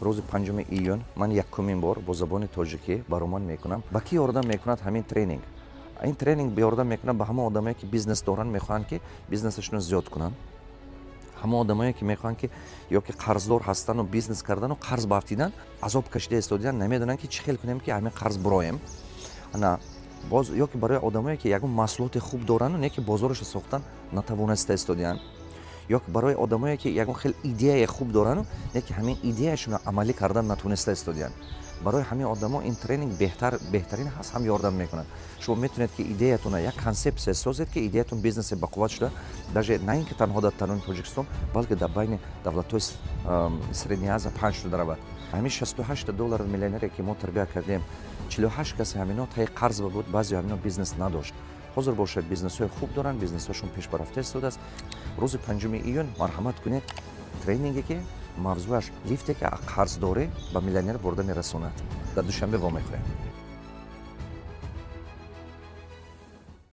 روز 5 ایون من یکمین بار با زبان تاجیکی برنامه میکنم. با کی یاردم میکند همین ترینینگ. این ترینینگ یاردم میکنه به همه آدمایی که بیزنس دارن میخوان که بیزنسشون زیاد کنن. همه آدمایی که میخوان که یا که قرضدار هستن و بیزنس کردن و قرض بافتیدن عذاب کشیده استودیان نمیدونن که چی خیل کنیم که همین قرض برایم. نه باز یا که برای آدمایی که یگون محصولات خوب دارن و نه که بازارش ساختن نتوانسته استودیان. یا که برای آدمایی که یگون خیلی ایده خوب دارن و نه که همین ایدهشون عملی کردن نتونسته استودیان. برای همین آدما این ترینینگ بهترین هست، هم یاردم میکنن. شما میتونید که ایدهتون یک کانسپت سازید که ایدهتون بیزنس با قوت شده، даже نه اینکه تنها در تاجیکستان بلکه در بین دولت‌های سرینی از 5 تا دربه. همین $68 میلیونری که ما تربیت کردیم 48 کس همینا تای قرض بود، بعضی همینا بیزنس نداشت. حاضر باشید بیزنس های خوب دارن، بیزنس هاشون پیش برفته است. روز 5 ایون مرحمت کنید ترینینگی که موضوعش لیفته که قرض داره به میلیونر برده میرسونه. در دوشنبه وا میخوریم.